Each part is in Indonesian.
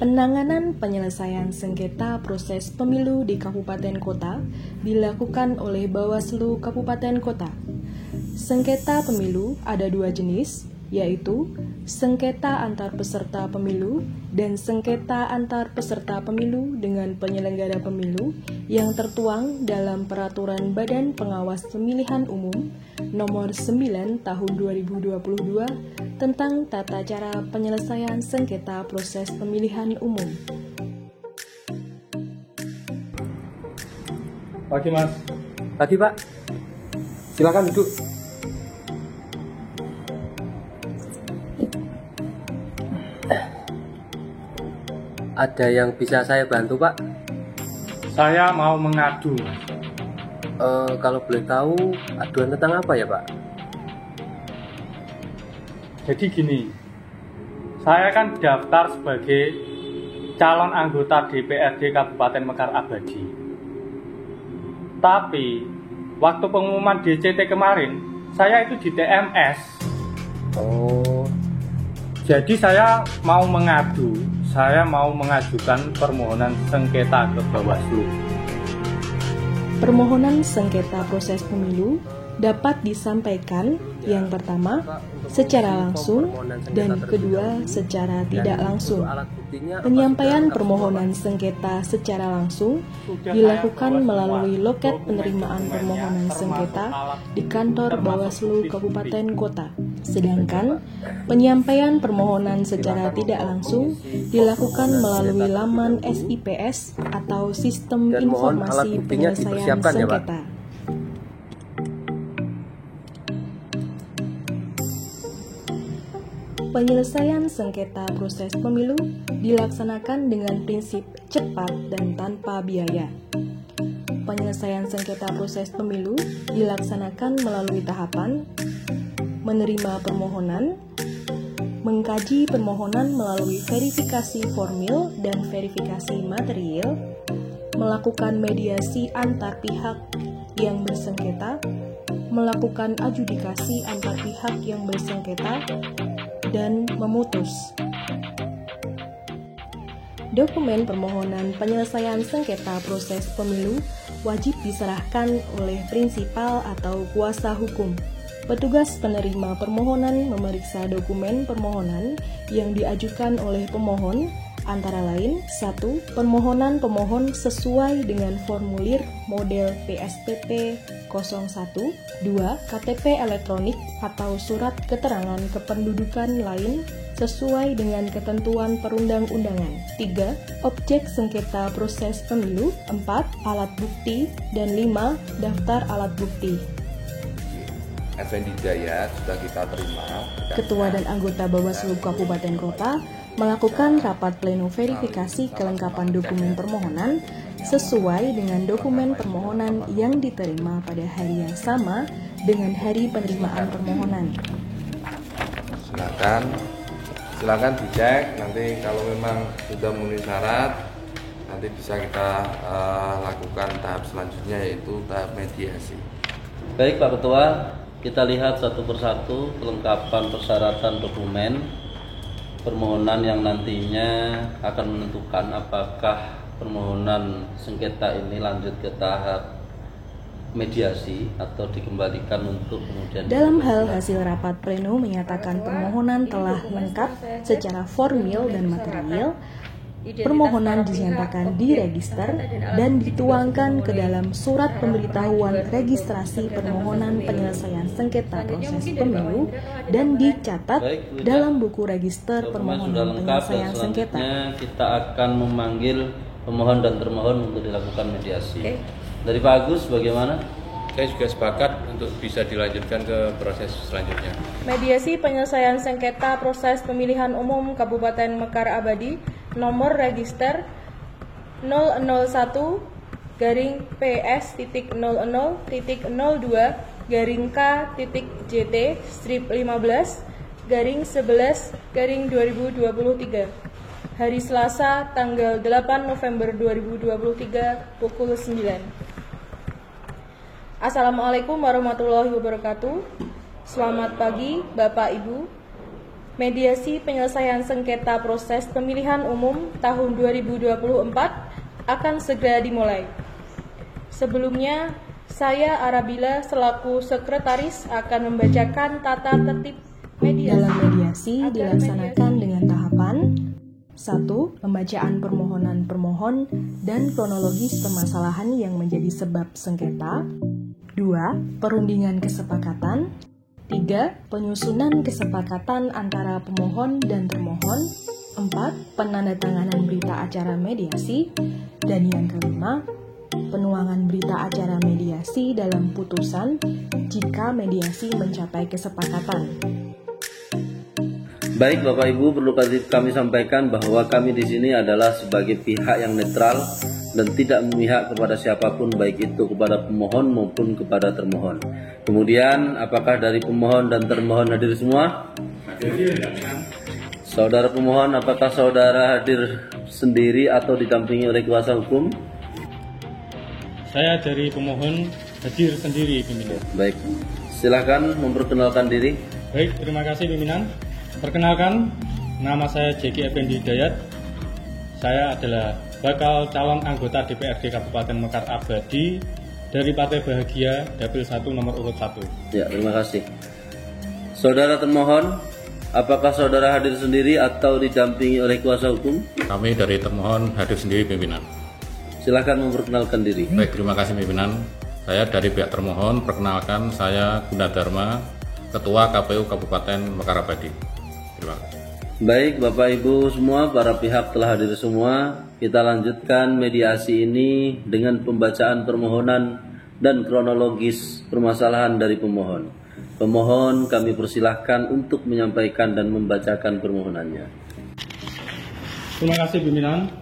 Penanganan penyelesaian sengketa proses pemilu di kabupaten kota dilakukan oleh Bawaslu Kabupaten Kota. Sengketa pemilu ada dua jenis, yaitu sengketa antar peserta pemilu dan sengketa antar peserta pemilu dengan penyelenggara pemilu yang tertuang dalam Peraturan Badan Pengawas Pemilihan Umum Nomor 9 Tahun 2022 tentang tata cara penyelesaian sengketa proses pemilihan umum. Pagi, Mas. Pagi, Pak. Silakan duduk. Ada yang bisa saya bantu, Pak? Saya mau mengadu, Mas. Kalau boleh tahu, aduan tentang apa ya, Pak? Jadi gini, saya kan daftar sebagai calon anggota DPRD Kabupaten Mekar Abadi. Tapi, waktu pengumuman DCT kemarin, saya itu di TMS. Oh, Jadi saya mau mengadu, saya mau mengajukan permohonan sengketa ke Bawaslu. Permohonan sengketa proses pemilu dapat disampaikan yang pertama secara langsung dan kedua secara tidak langsung. Penyampaian permohonan sengketa secara langsung dilakukan melalui loket penerimaan permohonan sengketa di kantor Bawaslu Kabupaten Kota. Sedangkan penyampaian permohonan secara tidak langsung dilakukan melalui laman SIPS atau Sistem Informasi Penyelesaian Sengketa. Penyelesaian sengketa proses pemilu dilaksanakan dengan prinsip cepat dan tanpa biaya. Penyelesaian sengketa proses pemilu dilaksanakan melalui tahapan menerima permohonan, mengkaji permohonan melalui verifikasi formil dan verifikasi material, melakukan mediasi antar pihak yang bersengketa, melakukan adjudikasi antar pihak yang bersengketa, dan memutus. Dokumen permohonan penyelesaian sengketa proses pemilu wajib diserahkan oleh prinsipal atau kuasa hukum. Petugas penerima permohonan memeriksa dokumen permohonan yang diajukan oleh pemohon, antara lain 1. Permohonan pemohon sesuai dengan formulir model PSPP 01, 2. KTP elektronik atau surat keterangan kependudukan lain sesuai dengan ketentuan perundang-undangan, 3. Objek sengketa proses pemilu, 4. Alat bukti, dan 5. Daftar alat bukti. Effendi Hidayat sudah kita terima. Ketua dan anggota Bawaslu Kabupaten Kota melakukan rapat pleno verifikasi kelengkapan dokumen permohonan sesuai dengan dokumen permohonan yang diterima pada hari yang sama dengan hari penerimaan permohonan. Silakan dicek, nanti kalau memang sudah memenuhi syarat, nanti bisa kita lakukan tahap selanjutnya, yaitu tahap mediasi. Baik Pak Ketua, kita lihat satu persatu kelengkapan persyaratan dokumen permohonan yang nantinya akan menentukan apakah permohonan sengketa ini lanjut ke tahap mediasi atau dikembalikan untuk kemudian. Dalam hal hasil rapat pleno menyatakan permohonan telah lengkap secara formil dan material, permohonan dinyatakan diregister dan dituangkan ke dalam surat pemberitahuan registrasi permohonan penyelesaian sengketa proses pemilu dan dicatat dalam buku register permohonan penyelesaian sengketa. Kita akan memanggil pemohon dan termohon untuk dilakukan mediasi. Dari Pak Agus bagaimana? Saya juga sepakat untuk bisa dilanjutkan ke proses selanjutnya. Mediasi penyelesaian sengketa proses pemilihan umum Kabupaten Mekar Abadi, nomor register 001-P/S.00-T/02-K-T-15/11/2023. Hari Selasa tanggal 8 November 2023 pukul 9. Assalamualaikum warahmatullahi wabarakatuh. Selamat pagi Bapak Ibu. mediasi penyelesaian sengketa proses pemilihan umum tahun 2024 akan segera dimulai. Sebelumnya, saya Arabila selaku sekretaris akan membacakan tata tertib mediasi. Dalam mediasi dilaksanakan dengan tahapan 1. Pembacaan permohonan permohon dan kronologis permasalahan yang menjadi sebab sengketa. 2. Perundingan kesepakatan. 3. Penyusunan kesepakatan antara pemohon dan termohon. 4. Penandatanganan berita acara mediasi. Dan yang kelima, penuangan berita acara mediasi dalam putusan jika mediasi mencapai kesepakatan. Baik Bapak Ibu, perlu kami sampaikan bahwa kami di sini adalah sebagai pihak yang netral dan tidak memihak kepada siapapun, baik itu kepada pemohon maupun kepada termohon. Kemudian, apakah dari pemohon dan termohon hadir semua? Saudara pemohon, apakah saudara hadir sendiri atau didampingi oleh kuasa hukum? Saya dari pemohon hadir sendiri, pimpinan. Baik, silakan memperkenalkan diri. Baik, terima kasih pimpinan. Perkenalkan, nama saya Jeki Effendi Hidayat. Saya adalah bakal calon anggota DPRD Kabupaten Mekar Abadi dari Partai Bahagia Dapil 1 nomor urut 1. Ya, terima kasih. Saudara termohon, apakah saudara hadir sendiri atau didampingi oleh kuasa hukum? Kami dari termohon hadir sendiri, pimpinan. Silakan memperkenalkan diri. Baik, terima kasih pimpinan. Saya dari pihak termohon, perkenalkan saya Gunadarma, Ketua KPU Kabupaten Mekar Abadi. Terima kasih. Baik Bapak Ibu semua, para pihak telah hadir semua. Kita lanjutkan mediasi ini dengan pembacaan permohonan dan kronologis permasalahan dari pemohon. Pemohon kami persilahkan untuk menyampaikan dan membacakan permohonannya. Terima kasih pimpinan.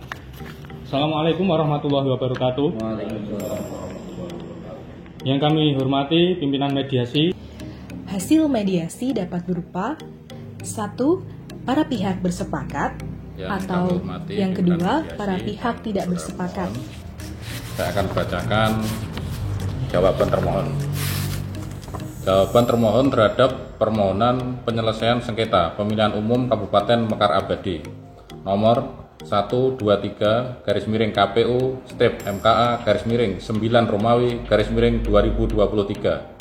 Assalamualaikum warahmatullahi wabarakatuh. Yang kami hormati pimpinan mediasi. Hasil mediasi dapat berupa 1. Para pihak bersepakat, atau yang kedua, para pihak tidak bersepakat. Saya akan bacakan jawaban termohon. Jawaban termohon terhadap permohonan penyelesaian sengketa pemilihan umum Kabupaten Mekar Abadi nomor 123/KPU MKA /9 Romawi /2023.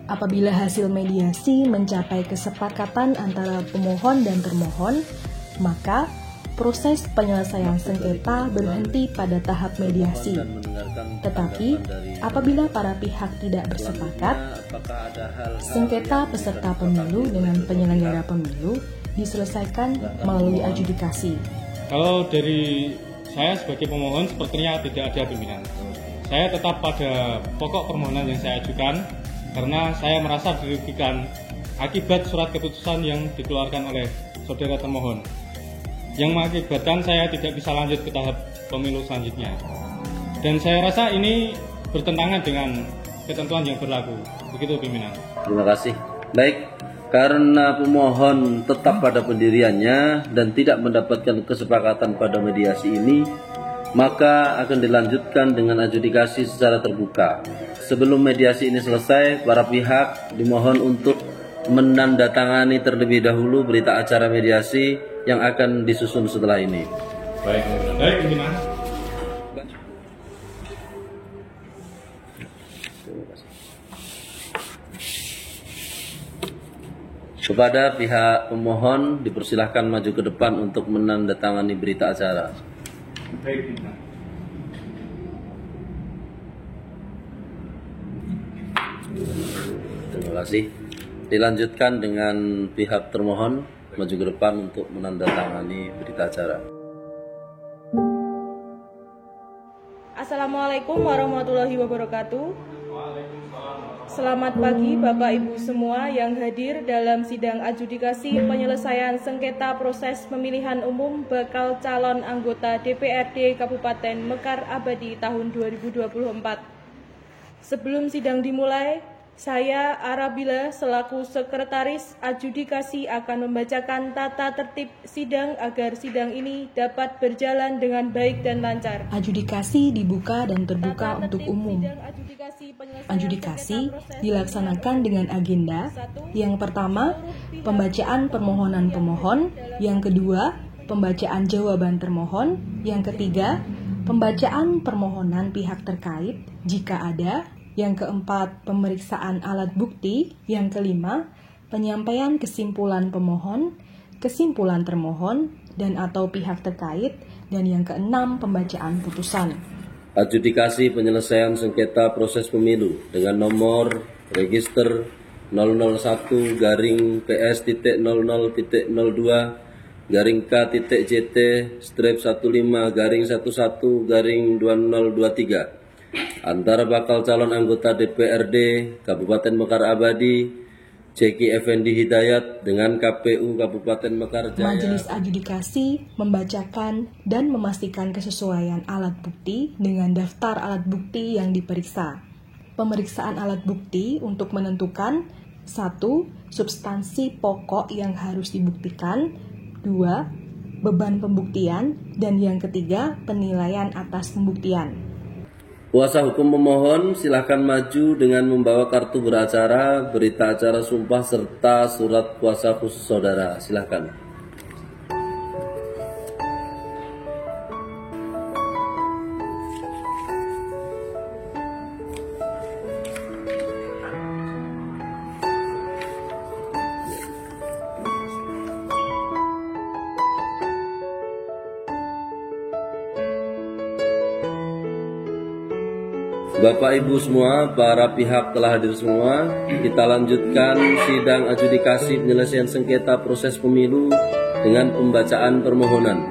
Apabila hasil mediasi mencapai kesepakatan antara pemohon dan termohon, maka proses penyelesaian sengketa berhenti pada tahap mediasi. Tetapi, apabila para pihak tidak bersepakat, sengketa peserta pemilu dengan penyelenggara pemilu diselesaikan melalui adjudikasi. Kalau dari saya sebagai pemohon sepertinya tidak ada pimpinan. Saya tetap pada pokok permohonan yang saya ajukan karena saya merasa dirugikan akibat surat keputusan yang dikeluarkan oleh saudara termohon yang mengakibatkan saya tidak bisa lanjut ke tahap pemilu selanjutnya. Dan saya rasa ini bertentangan dengan ketentuan yang berlaku. Begitu pimpinan. Terima kasih. Baik, karena pemohon tetap pada pendiriannya dan tidak mendapatkan kesepakatan pada mediasi ini, maka akan dilanjutkan dengan adjudikasi secara terbuka. Sebelum mediasi ini selesai, para pihak dimohon untuk menandatangani terlebih dahulu berita acara mediasi yang akan disusun setelah ini. Baik, pimpinan. Kepada pihak pemohon dipersilahkan maju ke depan untuk menandatangani berita acara. Baik, pimpinan. Terima kasih. Dilanjutkan dengan pihak termohon maju ke depan untuk menandatangani berita acara. Assalamualaikum warahmatullahi wabarakatuh. Selamat pagi Bapak Ibu semua yang hadir dalam sidang adjudikasi penyelesaian sengketa proses pemilihan umum bakal calon anggota DPRD Kabupaten Mekar Abadi tahun 2024. Sebelum sidang dimulai, Saya, Arabila, selaku Sekretaris Adjudikasi akan membacakan tata tertib sidang agar sidang ini dapat berjalan dengan baik dan lancar. Adjudikasi dibuka dan terbuka untuk umum. Adjudikasi dilaksanakan dengan agenda: yang pertama, pembacaan permohonan pemohon; yang kedua, pembacaan jawaban termohon; yang ketiga, pembacaan permohonan pihak terkait jika ada; yang keempat, pemeriksaan alat bukti; yang kelima, penyampaian kesimpulan pemohon, kesimpulan termohon, dan atau pihak terkait; dan yang keenam, pembacaan putusan. Adjudikasi penyelesaian sengketa proses pemilu dengan nomor register 001-K-00.JT-11-15-11-11-2023 antara bakal calon anggota DPRD Kabupaten Mekar Abadi Ceki Effendi Hidayat dengan KPU Kabupaten Mekar Jaya. Majelis adjudikasi membacakan dan memastikan kesesuaian alat bukti dengan daftar alat bukti yang diperiksa. Pemeriksaan alat bukti untuk menentukan: 1. Substansi pokok yang harus dibuktikan; 2. Beban pembuktian; dan yang ketiga, penilaian atas pembuktian. Kuasa hukum pemohon silakan maju dengan membawa kartu beracara, berita acara sumpah, serta surat kuasa khusus saudara. Silakan. Bapak Ibu semua, para pihak telah hadir semua. Kita lanjutkan sidang adjudikasi penyelesaian sengketa proses pemilu dengan pembacaan permohonan.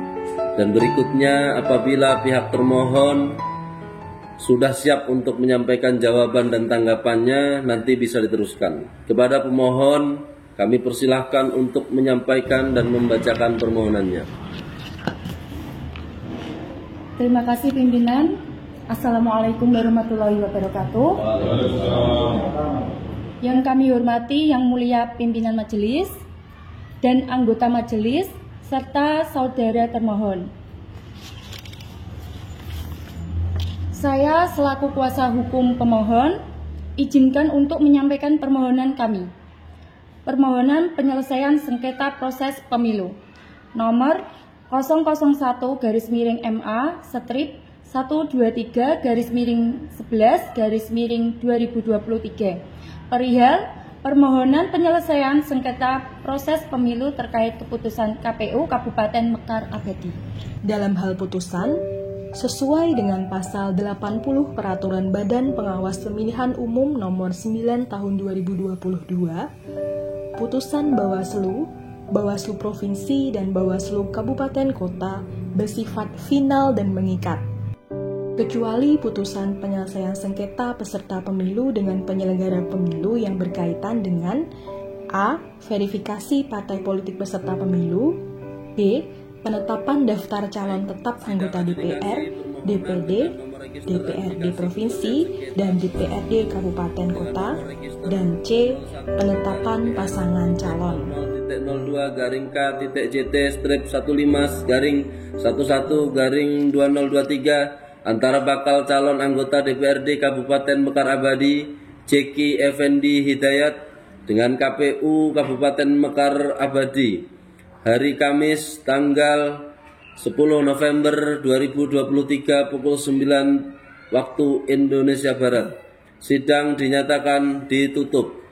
Dan berikutnya, apabila pihak termohon sudah siap untuk menyampaikan jawaban dan tanggapannya, nanti bisa diteruskan. Kepada pemohon, kami persilahkan untuk menyampaikan dan membacakan permohonannya. Terima kasih pimpinan. Assalamualaikum warahmatullahi wabarakatuh. Yang kami hormati Yang Mulia Pimpinan Majelis dan anggota majelis serta saudara termohon. Saya selaku kuasa hukum pemohon izinkan untuk menyampaikan permohonan kami. Permohonan penyelesaian sengketa proses pemilu nomor 001-123-11-2023 perihal permohonan penyelesaian sengketa proses pemilu terkait keputusan KPU Kabupaten Mekar Abadi. Dalam hal putusan, sesuai dengan pasal 80 Peraturan Badan Pengawas Pemilihan Umum nomor 9 tahun 2022, putusan Bawaslu Provinsi dan Bawaslu Kabupaten Kota bersifat final dan mengikat, kecuali putusan penyelesaian sengketa peserta pemilu dengan penyelenggara pemilu yang berkaitan dengan A. Verifikasi partai politik peserta pemilu, B. Penetapan daftar calon tetap anggota DPR, DPD, DPRD Provinsi, dan DPRD Kabupaten Kota, dan C. Penetapan pasangan calon. 0.2-KTT-11-11-2023 antara bakal calon anggota DPRD Kabupaten Mekar Abadi Ceki Effendi Hidayat dengan KPU Kabupaten Mekar Abadi hari Kamis tanggal 10 November 2023 pukul 9 waktu Indonesia Barat. Sidang dinyatakan ditutup.